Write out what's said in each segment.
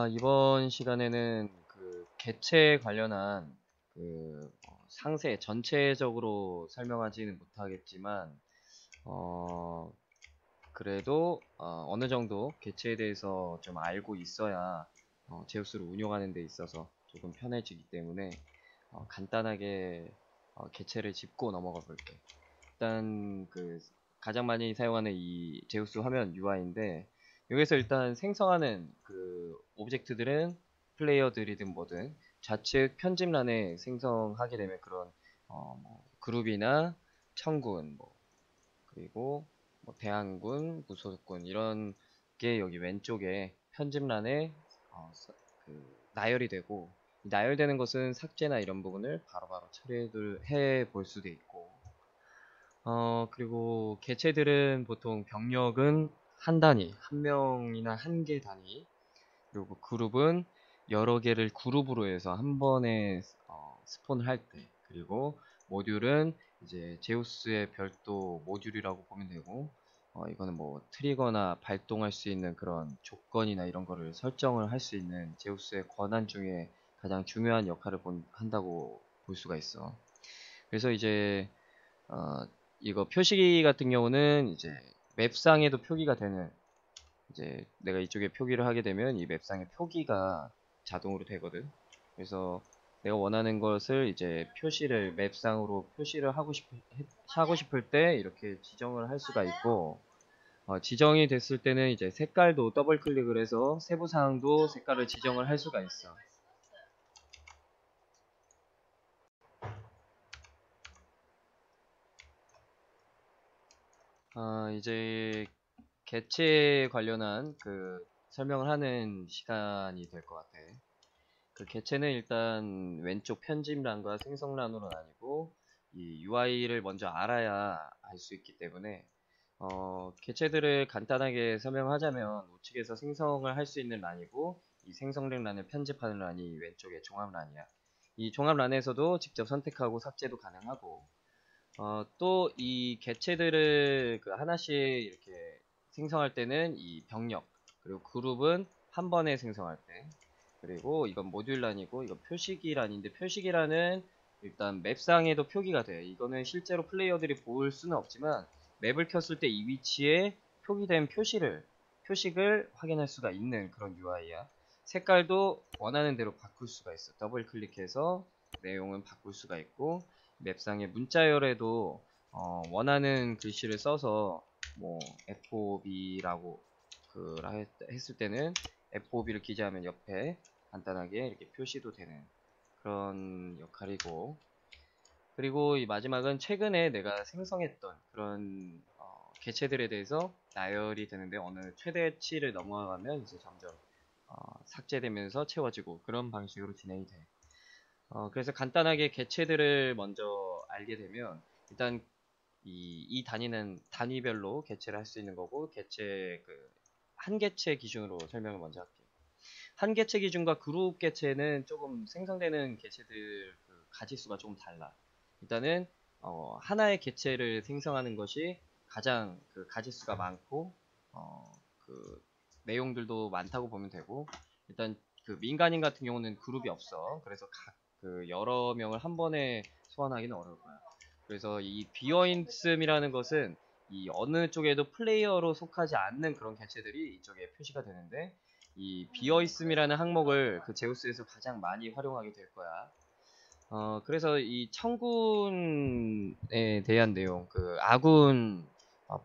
이번 시간에는 그 개체 관련한 상세 전체적으로 설명하지는 못하겠지만, 어, 그래도 어느 정도 개체에 대해서 좀 알고 있어야 제우스를 운용하는 데 있어서 조금 편해지기 때문에 간단하게 개체를 짚고 넘어가 볼게. 일단 가장 많이 사용하는 이 제우스 화면 UI인데, 여기서 일단 생성하는 그 오브젝트들은 플레이어들이든 뭐든 좌측 편집란에 생성하게 되면 그런 뭐 그룹이나 청군, 뭐 그리고 뭐 대항군, 무소속군 이런 게 여기 왼쪽에 편집란에 나열이 되고, 이 나열되는 것은 삭제나 이런 부분을 바로바로 처리를 해 볼 수도 있고, 그리고 개체들은 보통 병력은 한 단위, 한 명이나 한 개 단위, 그리고 그룹은 여러 개를 그룹으로 해서 한 번에 스폰을 할 때, 그리고 모듈은 이제 제우스의 별도 모듈이라고 보면 되고, 이거는 뭐 트리거나 발동할 수 있는 그런 조건이나 이런 거를 설정을 할 수 있는 제우스의 권한 중에 가장 중요한 역할을 한다고 볼 수가 있어. 그래서 이제 어, 이거 표시기 같은 경우는 이제 맵상에도 표기가 되는, 이제 내가 이쪽에 표기를 하게 되면 이 맵상의 표기가 자동으로 되거든. 그래서 내가 원하는 것을 이제 맵상으로 표시를 하고 싶을 때 이렇게 지정을 할 수가 있고, 지정이 됐을 때는 이제 색깔도 더블 클릭을 해서 세부 사항도 색깔을 지정을 할 수가 있어. 이제 개체 관련한 설명을 하는 시간이 될 것 같아. 그 개체는 일단 왼쪽 편집란과 생성란으로 나뉘고, 이 UI를 먼저 알아야 알 수 있기 때문에 개체들을 간단하게 설명하자면 우측에서 생성을 할 수 있는 란이고, 이 생성된 란을 편집하는 란이 왼쪽에 종합란이야. 이 종합란에서도 직접 선택하고 삭제도 가능하고, 또 이 개체들을 하나씩 이렇게 생성할 때는 이 병력, 그리고 그룹은 한 번에 생성할 때, 그리고 이건 모듈란이고 이건 표시기란인데, 표시기란은 일단 맵상에도 표기가 돼. 이거는 실제로 플레이어들이 볼 수는 없지만 맵을 켰을 때 이 위치에 표기된 표식을 확인할 수가 있는 그런 UI야. 색깔도 원하는 대로 바꿀 수가 있어. 더블 클릭해서 내용은 바꿀 수가 있고, 맵상의 문자열에도 원하는 글씨를 써서 뭐 FOB라고 했을 때는 FOB를 기재하면 옆에 간단하게 이렇게 표시도 되는 그런 역할이고, 그리고 이 마지막은 최근에 내가 생성했던 그런 개체들에 대해서 나열이 되는데, 어느 최대치를 넘어가면 이제 점점 삭제되면서 채워지고 그런 방식으로 진행이 돼. 그래서 간단하게 개체들을 먼저 알게 되면, 일단 이 단위는 단위별로 개체를 할 수 있는 거고, 한 개체 기준으로 설명을 먼저 할게요. 한 개체 기준과 그룹 개체는 조금 생성되는 개체들 가지수가 조금 달라. 일단은 하나의 개체를 생성하는 것이 가장 가지수가 많고, 어, 그 내용들도 많다고 보면 되고, 일단 민간인 같은 경우는 그룹이 없어. 그래서 여러 명을 한 번에 소환하기는 어려울 거야. 그래서 이 비어있음이라는 것은 이 어느 쪽에도 플레이어로 속하지 않는 그런 개체들이 이쪽에 표시가 되는데, 이 비어있음이라는 항목을 제우스에서 가장 많이 활용하게 될 거야. 그래서 이 청군에 대한 내용, 아군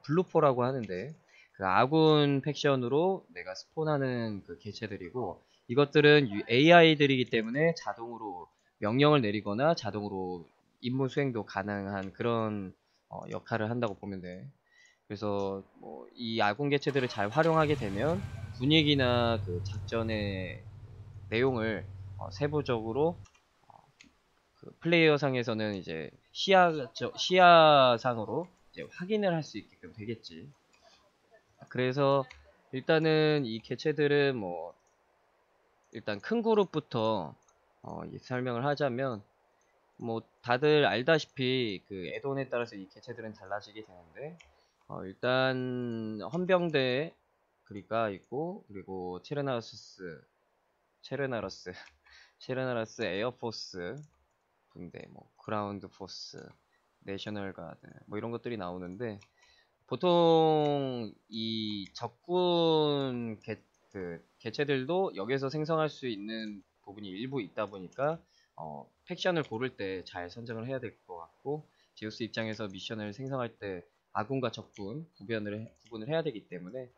블루포라고 하는데, 그 아군 팩션으로 내가 스폰하는 개체들이고, 이것들은 AI들이기 때문에 자동으로 명령을 내리거나 자동으로 임무 수행도 가능한 그런 역할을 한다고 보면 돼. 그래서 이 아군 개체들을 잘 활용하게 되면 분위기나 작전의 내용을 세부적으로 플레이어 상에서는 이제 시야상으로 이제 확인을 할 수 있게끔 되겠지. 그래서 일단은 이 개체들은 뭐 일단 큰 그룹부터 설명을 하자면, 뭐 다들 알다시피 애돈에 따라서 이 개체들은 달라지게 되는데, 일단 헌병대 그리가 있고, 그리고 티레나우스스 체르나러스, 체르나러스 에어포스 군대, 뭐 그라운드 포스, 내셔널 가드, 뭐 이런 것들이 나오는데, 보통 이 적군 개체들도 여기서 생성할 수 있는 부분이 일부 있다 보니까 팩션을 고를 때 잘 선정을 해야 될 것 같고, 제우스 입장에서 미션을 생성할 때 아군과 적군 구분을 해야 되기 때문에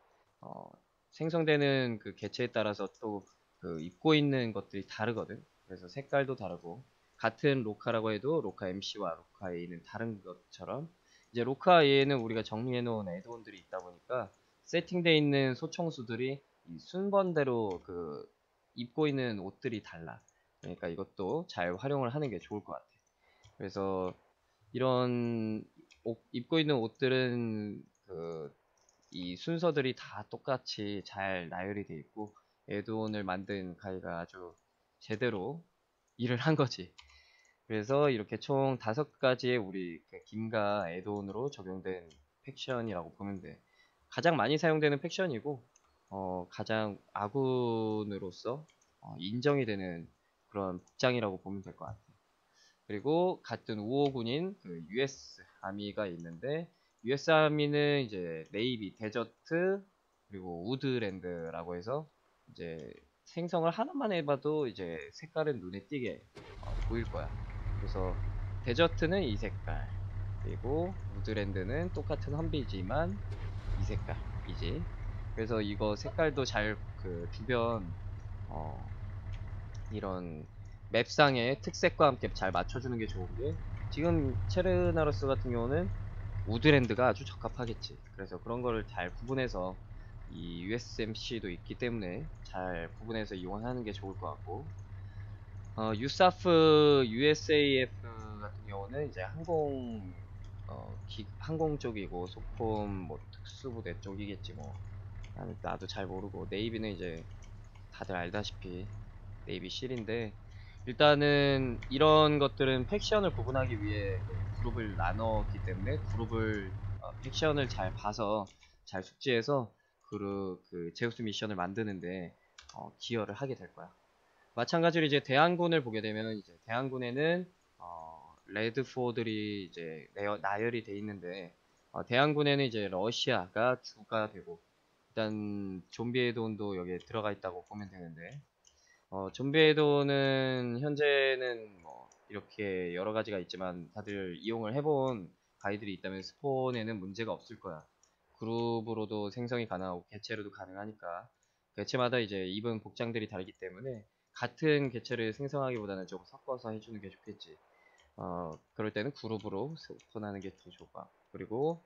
생성되는 그 개체에 따라서 또 그 입고 있는 것들이 다르거든. 그래서 색깔도 다르고, 같은 로카라고 해도 로카 MC와 로카 A는 다른 것처럼, 이제 로카 A에는 우리가 정리해 놓은 애드온들이 있다 보니까 세팅되어 있는 소총수들이 이 순번대로 그 입고 있는 옷들이 달라. 그러니까 이것도 잘 활용을 하는 게 좋을 것 같아. 그래서 이런 입고 있는 옷들은 이 순서들이 다 똑같이 잘 나열이 돼 있고, 애드온을 만든 가이가 아주 제대로 일을 한 거지. 그래서 이렇게 총 5가지의 우리 그 김가 애드온으로 적용된 팩션이라고 보면 돼. 가장 많이 사용되는 팩션이고, 가장 아군으로서 인정이 되는 그런 복장이라고 보면 될 것 같아. 그리고 같은 우호군인 그 US 아미가 있는데, US 아미는 이제 네이비, 데저트, 그리고 우드랜드라고 해서 이제 생성을 하나만 해봐도 이제 색깔은 눈에 띄게 보일 거야. 그래서 데저트는 이 색깔, 그리고 우드랜드는 똑같은 험비지만 이 색깔이지. 그래서 이거 색깔도 잘 그 주변 어, 이런 맵상의 특색과 함께 잘 맞춰주는 게 좋은 게, 지금 체르나로스 같은 경우는 우드랜드가 아주 적합하겠지. 그래서 그런 거를 잘 구분해서, 이 USMC도 있기 때문에 잘 구분해서 이용하는 게 좋을 것 같고, 유사프 USAF 같은 경우는 이제 항공 쪽이고, 소콤 뭐 특수부대 쪽이겠지 뭐. 나도 잘 모르고, 네이비는 이제 다들 알다시피 네이비 실인데, 일단은 이런 것들은 팩션을 구분하기 위해 그룹을 나눴기 때문에 팩션을 잘 봐서 잘 숙지해서 그 제우스 미션을 만드는데 기여를 하게 될 거야. 마찬가지로 이제 대항군을 보게 되면, 이제 대항군에는 레드포들이 이제 나열이 돼 있는데, 대항군에는 이제 러시아가 주가 되고, 일단 좀비 에드온도 여기에 들어가 있다고 보면 되는데, 좀비 에드온은 현재는 뭐 이렇게 여러 가지가 있지만, 다들 이용을 해본 가이들이 있다면 스폰에는 문제가 없을 거야. 그룹으로도 생성이 가능하고 개체로도 가능하니까, 개체마다 이제 입은 복장들이 다르기 때문에 같은 개체를 생성하기보다는 좀 섞어서 해주는 게 좋겠지. 그럴 때는 그룹으로 스폰하는 게 더 좋아. 그리고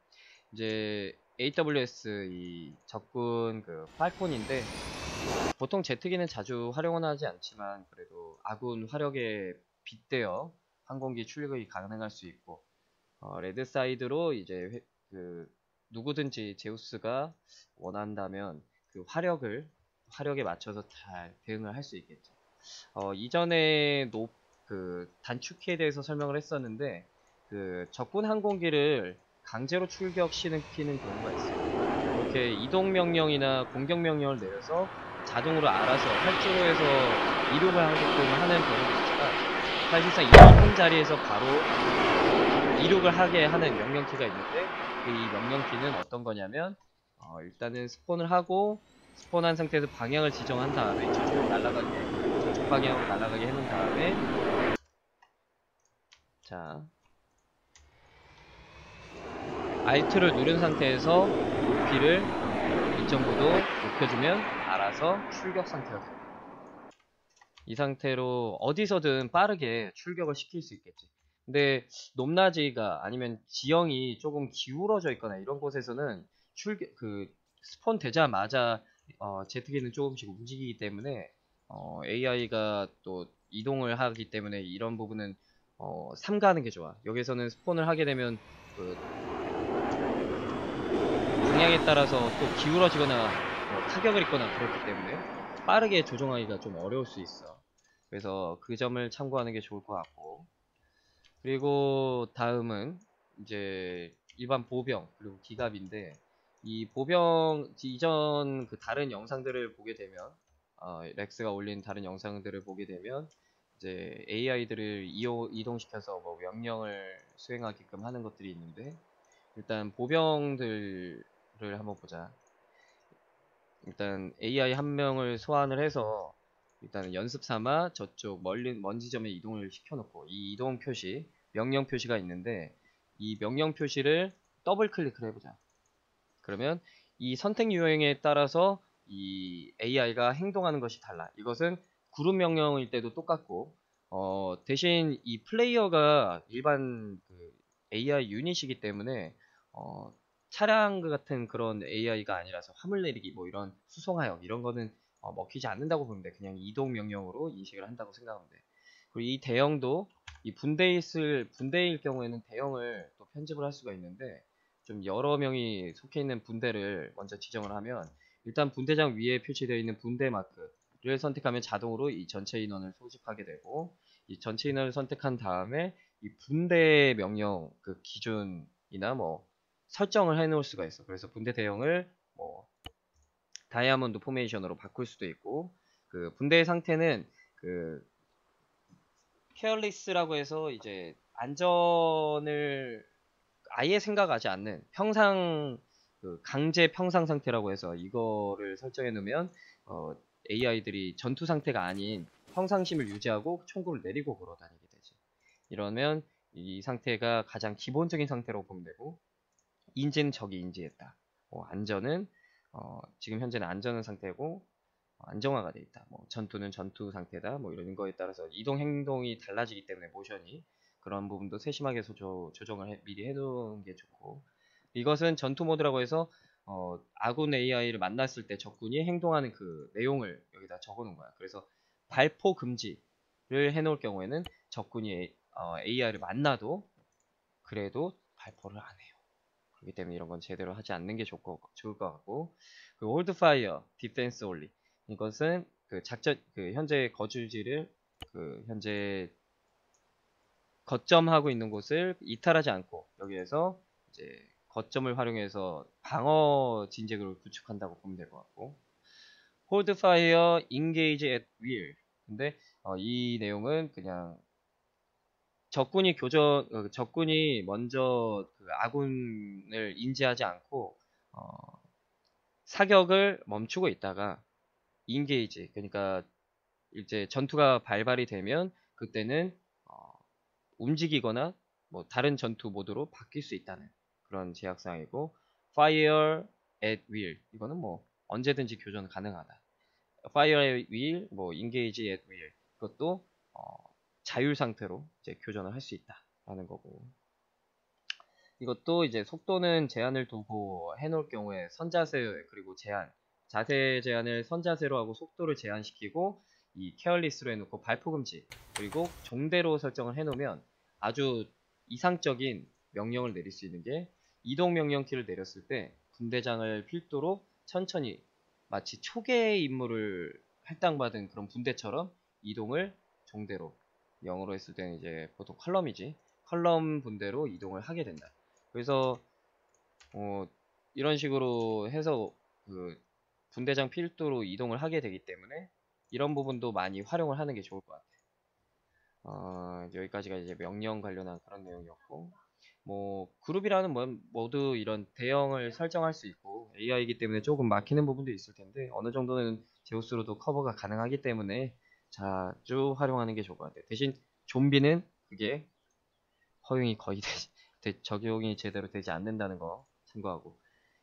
이제 AWS 이 적군 그 팔콘인데, 보통 제트기는 자주 활용은 하지 않지만 그래도 아군 화력에 빗대어 항공기 출격이 가능할 수 있고, 레드 사이드로 이제 누구든지 제우스가 원한다면 그 화력에 맞춰서 잘 대응을 할 수 있겠죠. 이전에 단축키에 대해서 설명을 했었는데, 그 적군 항공기를 강제로 출격시키는 경우가 있어요. 이렇게 이동 명령이나 공격 명령을 내려서 자동으로 알아서 활주로에서 이륙을 하게끔 하는 경우도 있지만, 사실상 이동 자리에서 바로 이륙을 하게 하는 명령키가 있는데, 이 명령키는 어떤 거냐면, 일단은 스폰을 하고, 스폰한 상태에서 방향을 지정한 다음에 저쪽 방향으로 날아가게 해놓은 다음에, 자, Alt를 누른 상태에서 높이를 일정 부도 높여주면 알아서 출격 상태가 됩니다. 이 상태로 어디서든 빠르게 출격을 시킬 수 있겠지. 근데 높낮이가 아니면 지형이 조금 기울어져 있거나 이런 곳에서는 스폰 되자마자 제트기는 조금씩 움직이기 때문에 AI가 또 이동을 하기 때문에 이런 부분은 삼가하는 게 좋아. 여기서는 스폰을 하게 되면 그 방향에 따라서 또 기울어지거나 타격을 입거나 그렇기 때문에 빠르게 조정하기가 좀 어려울 수 있어. 그래서 그 점을 참고하는 게 좋을 것 같고, 그리고 다음은 이제 일반 보병 그리고 기갑인데, 이 보병 이전 그 다른 영상들을 보게 되면 렉스가 올린 다른 영상들을 보게 되면 이제 AI들을 이동시켜서 뭐 명령을 수행하게끔 하는 것들이 있는데, 일단 보병들을 한번 보자. 일단 AI 한 명을 소환을 해서 일단 연습 삼아 저쪽 먼 지점에 이동을 시켜놓고, 이 이동 표시, 명령 표시가 있는데, 이 명령 표시를 더블 클릭을 해보자. 그러면 이 선택 유형에 따라서 이 AI가 행동하는 것이 달라. 이것은 그룹 명령일 때도 똑같고, 대신 이 플레이어가 일반 그 AI 유닛이기 때문에 차량 같은 그런 AI가 아니라서 화물 내리기, 뭐 이런 수송하역 이런 거는 먹히지 않는다고 보면 돼. 그냥 이동 명령으로 인식을 한다고 생각하면 돼. 그리고 이 대형도 이 분대일 경우에는 대형을 또 편집을 할 수가 있는데, 좀 여러 명이 속해 있는 분대를 먼저 지정을 하면, 일단 분대장 위에 표시되어 있는 분대 마크를 선택하면 자동으로 이 전체 인원을 소집하게 되고, 이 전체 인원을 선택한 다음에 이 분대 명령 그 기준이나 뭐 설정을 해 놓을 수가 있어. 그래서 분대 대형을 뭐 다이아몬드 포메이션으로 바꿀 수도 있고, 그 분대의 상태는 그 케어리스라고 해서 이제 안전을 아예 생각하지 않는 그 강제 평상 상태라고 해서, 이거를 설정해 놓으면 AI들이 전투 상태가 아닌 평상심을 유지하고 총구를 내리고 걸어 다니게 되지. 이러면 이 상태가 가장 기본적인 상태로 보면 되고, 인지는 적이 인지했다. 안전은 지금 현재는 안전한 상태고 안정화가 돼 있다. 뭐 전투는 전투 상태다. 뭐 이런 거에 따라서 이동 행동이 달라지기 때문에 모션이, 그런 부분도 세심하게 조정을 미리 해놓은 게 좋고, 이것은 전투 모드라고 해서 아군 AI를 만났을 때 적군이 행동하는 그 내용을 여기다 적어놓은 거야. 그래서 발포 금지를 해놓을 경우에는 적군이 AI를 만나도 그래도 발포를 안 해요. 그렇기 때문에 이런 건 제대로 하지 않는 게 좋을 것 같고, 그 홀드 파이어 디펜스 올리, 이것은 그 현재 거주지를 현재 거점하고 있는 곳을 이탈하지 않고 여기에서 이제 거점을 활용해서 방어 진작을 구축한다고 보면 될 것 같고, 홀드 파이어 인게이지 앳 윌, 근데 이 내용은 그냥 적군이 먼저 그 아군을 인지하지 않고 사격을 멈추고 있다가 인게이지, 그러니까 이제 전투가 발발이 되면 그때는 움직이거나 뭐 다른 전투 모드로 바뀔 수 있다는 그런 제약사항이고, Fire at Will, 이거는 뭐 언제든지 교전 가능하다. Fire at Will, 뭐 Engage at Will, 그것도 자율 상태로 이제 교전을 할 수 있다라는 거고, 이것도 이제 속도는 제한을 두고 해놓을 경우에 선자세, 그리고 자세 제한을 선자세로 하고 속도를 제한시키고 이 케어리스로 해놓고 발포 금지, 그리고 종대로 설정을 해놓으면 아주 이상적인 명령을 내릴 수 있는 게, 이동 명령 키를 내렸을 때 분대장을 필두로 천천히 마치 초계 임무를 할당받은 그런 분대처럼 이동을 종대로, 영어로 했을 때는 이제 보통 컬럼 분대로 이동을 하게 된다. 그래서 이런 식으로 해서 그 분대장 필두로 이동을 하게 되기 때문에 이런 부분도 많이 활용을 하는 게 좋을 것 같아요. 여기까지가 이제 명령 관련한 그런 내용이었고, 뭐 그룹이라는 모두 이런 대형을 설정할 수 있고 AI이기 때문에 조금 막히는 부분도 있을 텐데, 어느 정도는 제우스로도 커버가 가능하기 때문에 자주 활용하는 게 좋을 것 같아요. 대신 좀비는 그게 허용이 거의 적용이 제대로 되지 않는다는 거 참고하고,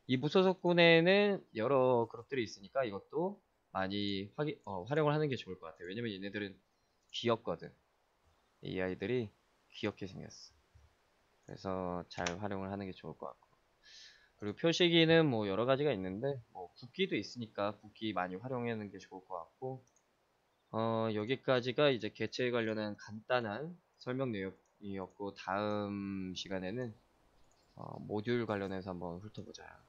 이 무소속군에는 여러 그룹들이 있으니까 이것도 많이 활용을 하는 게 좋을 것 같아요. 왜냐면 얘네들은 귀엽거든. AI들이 귀엽게 생겼어. 그래서 잘 활용을 하는 게 좋을 것 같고, 그리고 표시기는 뭐 여러 가지가 있는데, 뭐 국기도 있으니까 국기 많이 활용하는 게 좋을 것 같고, 여기까지가 이제 개체에 관련한 간단한 설명 내용이었고, 다음 시간에는 모듈 관련해서 한번 훑어보자.